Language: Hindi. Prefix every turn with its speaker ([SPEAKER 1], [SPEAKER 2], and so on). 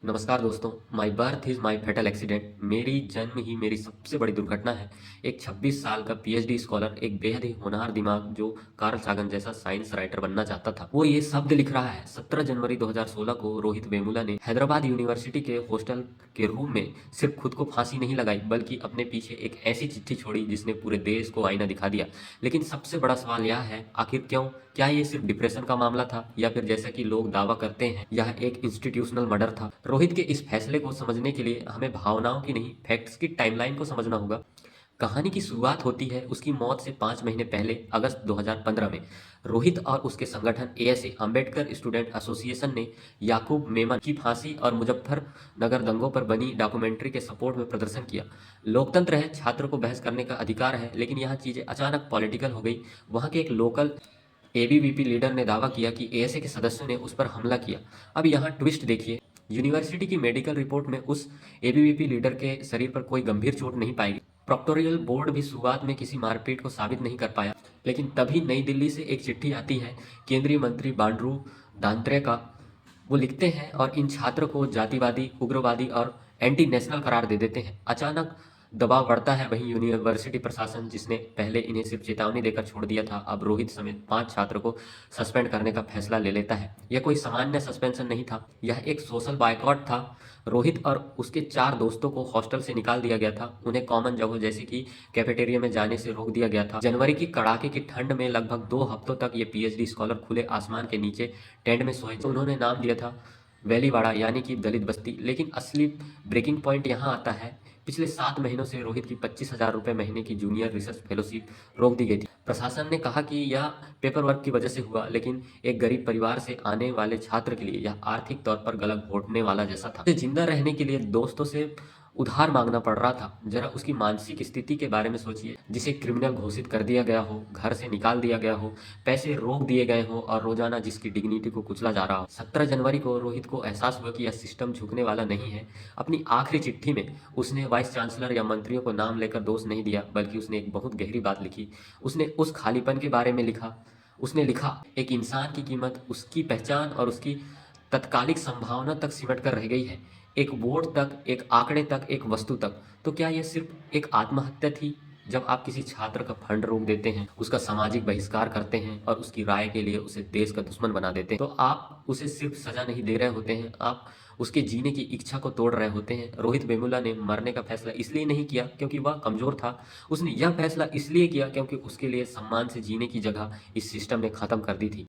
[SPEAKER 1] नमस्कार दोस्तों। My birth is my fatal accident. मेरी जन्म ही मेरी सबसे बड़ी दुर्घटना है। एक 26 साल का पीएचडी स्कॉलर, एक बेहद ही होनहार दिमाग जो कार्ल सागन जैसा साइंस राइटर बनना चाहता था, वो ये शब्द लिख रहा है। 17 जनवरी 2016 को रोहित वेमुला ने हैदराबाद यूनिवर्सिटी के हॉस्टल के रूम में सिर्फ खुद को फांसी नहीं लगाई, बल्कि अपने पीछे एक ऐसी चिट्ठी छोड़ी जिसने पूरे देश को आईना दिखा दिया। लेकिन सबसे बड़ा सवाल यह है, आखिर क्यों? क्या ये सिर्फ डिप्रेशन का मामला था, या फिर जैसा कि लोग दावा करते हैं यह एक इंस्टीट्यूशनल मर्डर था? रोहित के इस फैसले को समझने के लिए हमें भावनाओं की नहीं, फैक्ट्स की टाइमलाइन को समझना होगा। कहानी की शुरुआत होती है उसकी मौत से 5 महीने पहले, अगस्त 2015 में। रोहित और उसके संगठन एएसए अम्बेडकर स्टूडेंट एसोसिएशन ने याकूब मेमन की फांसी और मुजफ्फरनगर दंगों पर बनी डॉक्यूमेंट्री के सपोर्ट में प्रदर्शन किया। लोकतंत्र है, छात्र को बहस करने का अधिकार है, लेकिन यहाँ चीजें अचानक पॉलिटिकल हो गई। वहाँ के एक लोकल एबीवीपी लीडर ने दावा किया कि एएसए के सदस्यों ने उस पर हमला किया। अब यहाँ ट्विस्ट देखिए। यूनिवर्सिटी की मेडिकल रिपोर्ट में उस एबीवीपी लीडर के शरीर पर कोई गंभीर चोट नहीं पाई गई। प्रोक्टोरियल बोर्ड भी शुरुआत में किसी मारपीट को साबित नहीं कर पाया। लेकिन तभी नई दिल्ली से एक चिट्ठी आती है केंद्रीय मंत्री बांड्रू दांत्रे का। वो लिखते हैं और इन छात्र को जातिवादी, उग्रवादी और एंटी नेशनल करार दे देते हैं। अचानक दबाव बढ़ता है। वहीं यूनिवर्सिटी प्रशासन, जिसने पहले इन्हें सिर्फ चेतावनी देकर छोड़ दिया था, अब रोहित समेत 5 छात्रों को सस्पेंड करने का फैसला ले लेता है। यह कोई सामान्य सस्पेंशन नहीं था, यह एक सोशल बायकॉट था। रोहित और उसके 4 दोस्तों को हॉस्टल से निकाल दिया गया था। उन्हें कॉमन जगहों जैसे कि कैफेटेरिया में जाने से रोक दिया गया था। जनवरी की कड़ाके की ठंड में लगभग 2 हफ्तों तक ये पीएचडी स्कॉलर खुले आसमान के नीचे टेंट में सोए। उन्होंने नाम दिया था वैलीवाड़ा, यानी कि दलित बस्ती। लेकिन असली ब्रेकिंग पॉइंट यहाँ आता है। पिछले 7 महीनों से रोहित की 25,000 रुपये महीने की जूनियर रिसर्च फेलोशिप रोक दी गई थी। प्रशासन ने कहा कि यह पेपर वर्क की वजह से हुआ, लेकिन एक गरीब परिवार से आने वाले छात्र के लिए यह आर्थिक तौर पर गलत घोटने वाला जैसा था। उसे जिंदा रहने के लिए दोस्तों से उधार मांगना पड़ रहा था। जरा उसकी मानसिक स्थिति के बारे में सोचिए। जिसे क्रिमिनल घोषित कर दिया गया हो, घर से निकाल दिया गया हो, पैसे रोक दिए गए हो, और रोजाना जिसकी डिग्निटी को कुचला जा रहा हो। 17 जनवरी को रोहित को एहसास हुआ कि यह सिस्टम झुकने वाला नहीं है। अपनी आखिरी चिट्ठी में उसने वाइस चांसलर या मंत्रियों को नाम लेकर दोष नहीं दिया, बल्कि उसने एक बहुत गहरी बात लिखी। उसने उस खालीपन के बारे में लिखा। उसने लिखा, एक इंसान की कीमत उसकी पहचान और उसकी तत्कालिक संभावना तक सिमट कर रह गई है। एक वोट तक, एक आंकड़े तक, एक वस्तु तक। तो क्या यह सिर्फ एक आत्महत्या थी? जब आप किसी छात्र का फंड रोक देते हैं, उसका सामाजिक बहिष्कार करते हैं और उसकी राय के लिए उसे देश का दुश्मन बना देते हैं, तो आप उसे सिर्फ सजा नहीं दे रहे होते हैं, आप उसके जीने की इच्छा को तोड़ रहे होते हैं। रोहित वेमुला ने मरने का फैसला इसलिए नहीं किया क्योंकि वह कमजोर था। उसने यह फैसला इसलिए किया क्योंकि उसके लिए सम्मान से जीने की जगह इस सिस्टम ने खत्म कर दी थी।